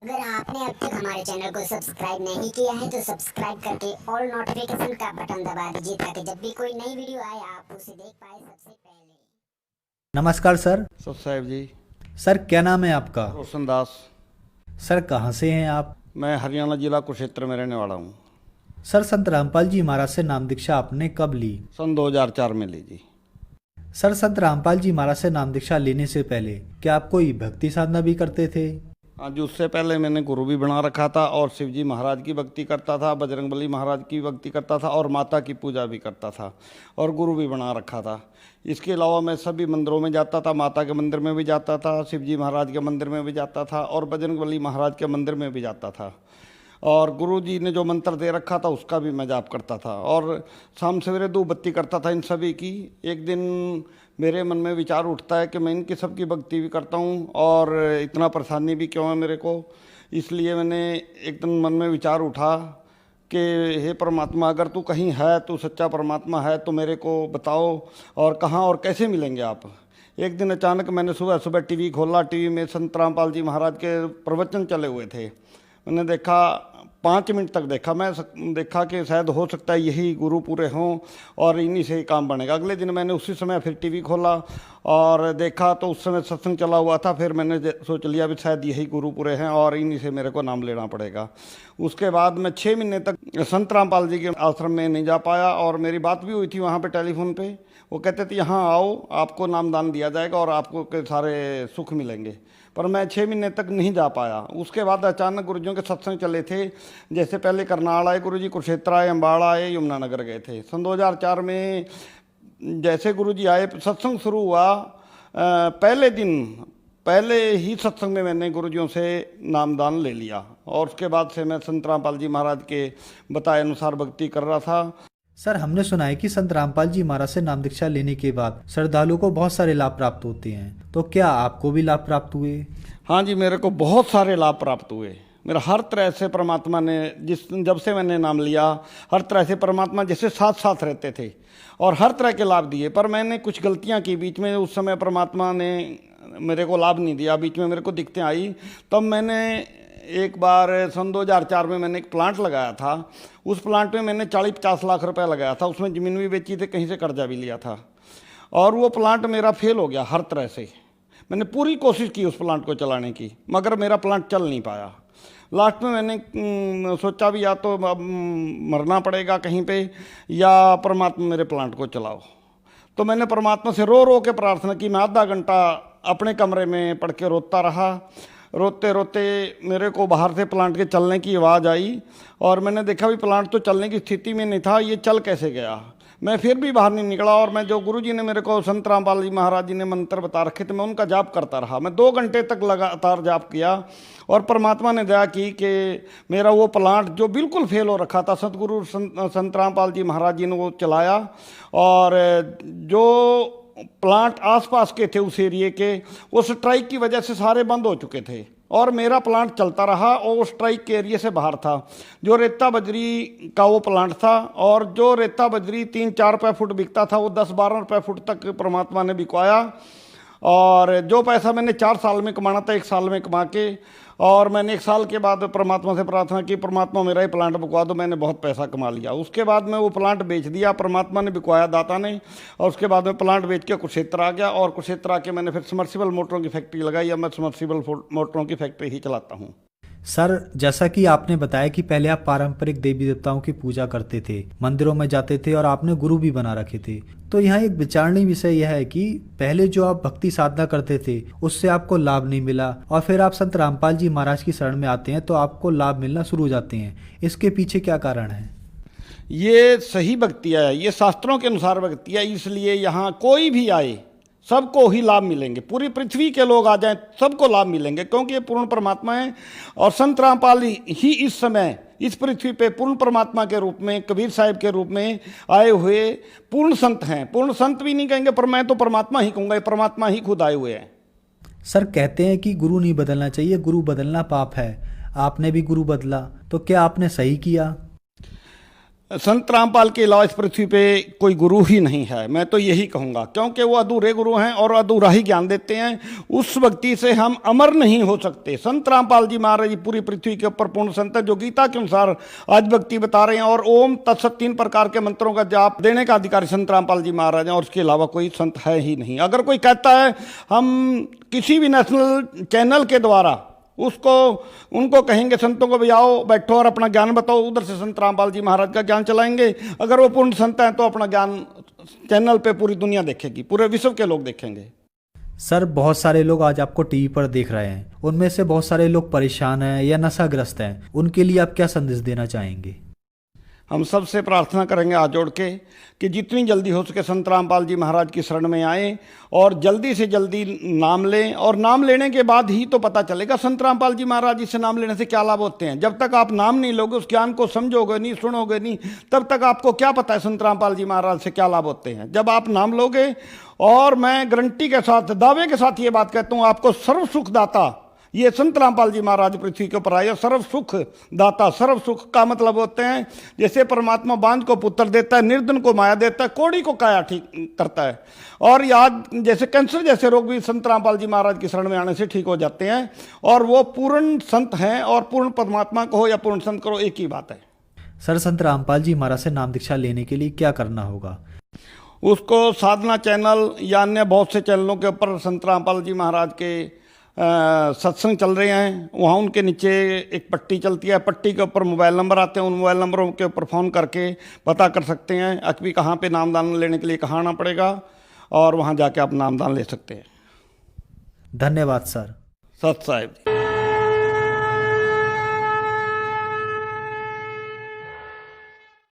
अगर आपने अब तक हमारे चैनल को सब्सक्राइब नहीं किया है तो सब्सक्राइब करके ऑल नोटिफिकेशन का बटन दबा दीजिए ताकि जब भी कोई नई वीडियो आए आप उसे देख पाए सबसे पहले। नमस्कार सर। साहब जी। सर क्या नाम है आपका? रोशन दास। सर कहाँ से हैं आप? मैं हरियाणा जिला कुरुक्षेत्र में रहने वाला हूँ। सर संत रामपाल जी महाराज से नाम दीक्षा आपने कब ली? सन 2004 में ली जी। सर संत रामपाल जी महाराज से नाम दीक्षा लेने से पहले क्या आप कोई भक्ति साधना भी करते थे? हाँ जी, उससे पहले मैंने गुरु भी बना रखा था और शिव जी महाराज की भक्ति करता था, बजरंगबली महाराज की भक्ति करता था और माता की पूजा भी करता था और गुरु भी बना रखा था। इसके अलावा मैं सभी मंदिरों में जाता था, माता के मंदिर में भी जाता था, शिव जी महाराज के मंदिर में भी जाता था और बजरंगबली महाराज के मंदिर में भी जाता था। और गुरु जी ने जो मंत्र दे रखा था उसका भी मैं जाप करता था और शाम सवेरे धूप बत्ती करता था इन सभी की। एक दिन मेरे मन में विचार उठता है कि मैं इनकी सबकी भक्ति भी करता हूँ और इतना परेशानी भी क्यों है मेरे को। इसलिए मैंने एक दिन मन में विचार उठा कि हे परमात्मा, अगर तू कहीं है, तू सच्चा परमात्मा है तो मेरे को बताओ और कहाँ और कैसे मिलेंगे आप। एक दिन अचानक मैंने सुबह सुबह टीवी खोला। टीवी में संत रामपाल जी महाराज के प्रवचन चले हुए थे। मैंने देखा, 5 मिनट तक देखा। मैं देखा कि शायद हो सकता है यही गुरु पूरे हों और इन्हीं से ही काम बनेगा। अगले दिन मैंने उसी समय फिर टीवी खोला और देखा तो उस समय सत्संग चला हुआ था। फिर मैंने सोच लिया भी शायद यही गुरु पूरे हैं और इन्हीं से मेरे को नाम लेना पड़ेगा। उसके बाद मैं 6 महीने तक संत रामपाल जी के आश्रम में नहीं जा पाया और मेरी बात भी हुई थी वहाँ पे टेलीफोन पे। वो कहते थे यहाँ आओ, आपको नामदान दिया जाएगा और आपको के सारे सुख मिलेंगे। पर मैं 6 महीने तक नहीं जा पाया। उसके बाद अचानक गुरुजियों के सत्संग चले थे। जैसे पहले करनाल आए गुरुजी, कुरुक्षेत्र आए, अम्बाड़ा आए, यमुनानगर गए थे। सन 2004 में जैसे गुरुजी आए, सत्संग शुरू हुआ। पहले ही सत्संग में मैंने गुरुजियों से नामदान ले लिया और उसके बाद से मैं संत रामपाल जी महाराज के बताए अनुसार भक्ति कर रहा था। सर हमने सुना है कि संत रामपाल जी महाराज से नाम दीक्षा लेने के बाद श्रद्धालुओं को बहुत सारे लाभ प्राप्त होते हैं, तो क्या आपको भी लाभ प्राप्त हुए? हाँ जी, मेरे को बहुत सारे लाभ प्राप्त हुए। मेरा हर तरह से परमात्मा ने जब से मैंने नाम लिया, हर तरह से परमात्मा जैसे साथ साथ रहते थे और हर तरह के लाभ दिए। पर मैंने कुछ गलतियां की बीच में। उस समय परमात्मा ने मेरे को लाभ नहीं दिया। बीच में मेरे को दिक्कतें आई। तब मैंने एक बार सन 2004 में मैंने एक प्लांट लगाया था। उस प्लांट में मैंने 40-50 लाख रुपए लगाया था। उसमें ज़मीन भी बेची थी, कहीं से कर्जा भी लिया था और वो प्लांट मेरा फेल हो गया हर तरह से। मैंने पूरी कोशिश की उस प्लांट को चलाने की, मगर मेरा प्लांट चल नहीं पाया। लास्ट में मैंने सोचा भी या तो अब मरना पड़ेगा कहीं पे या परमात्मा मेरे प्लांट को चलाओ। तो मैंने परमात्मा से रो रो के प्रार्थना की। मैं आधा घंटा अपने कमरे में पढ़ के रोता रहा। रोते रोते मेरे को बाहर से प्लांट के चलने की आवाज़ आई और मैंने देखा भी प्लांट तो चलने की स्थिति में नहीं था, ये चल कैसे गया। मैं फिर भी बाहर नहीं निकला और मैं जो गुरुजी ने मेरे को, संत रामपाल जी महाराज जी ने मंत्र बता रखे थे, मैं उनका जाप करता रहा। मैं 2 घंटे तक लगातार जाप किया और परमात्मा ने दया की कि मेरा वो प्लांट जो बिल्कुल फेल हो रखा था, सतगुरु संत रामपाल जी महाराज जी ने वो चलाया और जो प्लांट आसपास के थे उस एरिए के, वो स्ट्राइक की वजह से सारे बंद हो चुके थे और मेरा प्लांट चलता रहा और वो स्ट्राइक के एरिए से बाहर था। जो रेता बजरी का वो प्लांट था और जो रेता बजरी 3-4 रुपये फुट बिकता था वो 10-12 रुपये फुट तक परमात्मा ने बिकवाया। और जो पैसा मैंने 4 साल में कमाना था 1 साल में कमा के, और मैंने 1 साल के बाद परमात्मा से प्रार्थना की, परमात्मा मेरा ही प्लांट बिकवा दो। मैंने बहुत पैसा कमा लिया। उसके बाद मैं वो प्लांट बेच दिया, परमात्मा ने बिकवाया, दाता ने। और उसके बाद में प्लांट बेच के कुरुक्षेत्र आ गया और कुरुक्षेत्र आके मैंने फिर समर्सिबल मोटरों की फैक्ट्री लगाई। अब मैं समर्सिबल मोटरों की फैक्ट्री ही चलाता हूँ। सर जैसा कि आपने बताया कि पहले आप पारंपरिक देवी देवताओं की पूजा करते थे, मंदिरों में जाते थे और आपने गुरु भी बना रखे थे, तो यहाँ एक विचारणीय विषय यह है कि पहले जो आप भक्ति साधना करते थे उससे आपको लाभ नहीं मिला और फिर आप संत रामपाल जी महाराज की शरण में आते हैं तो आपको लाभ मिलना शुरू हो जाते हैं। इसके पीछे क्या कारण है? ये सही भक्ति है, ये शास्त्रों के अनुसार भक्ति है। इसलिए यहाँ कोई भी आए सबको ही लाभ मिलेंगे। पूरी पृथ्वी के लोग आ जाएं सबको लाभ मिलेंगे, क्योंकि ये पूर्ण परमात्मा है। और संत रामपाल ही इस समय इस पृथ्वी पे पूर्ण परमात्मा के रूप में, कबीर साहिब के रूप में आए हुए पूर्ण संत हैं। पूर्ण संत भी नहीं कहेंगे, पर मैं तो परमात्मा ही कहूँगा। परमात्मा ही खुद आए हुए हैं। सर कहते हैं कि गुरु नहीं बदलना चाहिए, गुरु बदलना पाप है। आपने भी गुरु बदला, तो क्या आपने सही किया? संत रामपाल के अलावा इस पृथ्वी पे कोई गुरु ही नहीं है, मैं तो यही कहूँगा, क्योंकि वो अधूरे गुरु हैं और अधूरा ही ज्ञान देते हैं। उस व्यक्ति से हम अमर नहीं हो सकते। संत रामपाल जी महाराज जी पूरी पृथ्वी के ऊपर पूर्ण संत है, जो गीता के अनुसार आज व्यक्ति बता रहे हैं। और ओम तत्सत 3 प्रकार के मंत्रों का जाप देने का अधिकारी संत रामपाल जी महाराज हैं, और उसके अलावा कोई संत है ही नहीं। अगर कोई कहता है हम किसी भी नेशनल चैनल के द्वारा उनको कहेंगे संतों को भी आओ बैठो और अपना ज्ञान बताओ, उधर से संत रामपाल जी महाराज का ज्ञान चलाएंगे। अगर वो पूर्ण संत हैं तो अपना ज्ञान चैनल पे पूरी दुनिया देखेगी, पूरे विश्व के लोग देखेंगे। सर, बहुत सारे लोग आज आपको टीवी पर देख रहे हैं, उनमें से बहुत सारे लोग परेशान हैं या नशाग्रस्त हैं, उनके लिए आप क्या संदेश देना चाहेंगे? हम सबसे प्रार्थना करेंगे हाथ जोड़ के कि जितनी जल्दी हो सके संत रामपाल जी महाराज की शरण में आएँ और जल्दी से जल्दी नाम लें। और नाम लेने के बाद ही तो पता चलेगा संत रामपाल जी महाराज जी से नाम लेने से क्या लाभ होते हैं। जब तक आप नाम नहीं लोगे, उस ज्ञान को समझोगे नहीं, सुनोगे नहीं, तब तक आपको क्या पता है संत रामपाल जी महाराज से क्या लाभ होते हैं। जब आप नाम लोगे, और मैं गारंटी के साथ, दावे के साथ ये बात कहता हूँ, आपको सर्व सुख दाता ये संत रामपाल जी महाराज पृथ्वी के ऊपर आए। सर्व सुख दाता, सर्व सुख का मतलब होते हैं जैसे परमात्मा बांझ को पुत्र देता है, निर्धन को माया देता है, कोढ़ी को काया ठीक करता है। और याद जैसे कैंसर जैसे रोग भी संत रामपाल जी महाराज की शरण में आने से ठीक हो जाते हैं। और वो पूर्ण संत हैं, और पूर्ण परमात्मा को हो या पूर्ण संत करो, एक ही बात है। सर, संत रामपाल जी महाराज से नाम दीक्षा लेने के लिए क्या करना होगा? उसको साधना चैनल या अन्य बहुत से चैनलों के ऊपर संत रामपाल जी महाराज के सत्संग चल रहे हैं, वहाँ उनके नीचे एक पट्टी चलती है, पट्टी के ऊपर मोबाइल नंबर आते हैं, उन मोबाइल नंबरों के ऊपर फ़ोन करके पता कर सकते हैं अकबी कहाँ पे नामदान लेने के लिए कहाँ आना पड़ेगा, और वहाँ जाके आप नामदान ले सकते हैं। धन्यवाद सर। सत साहिब जी।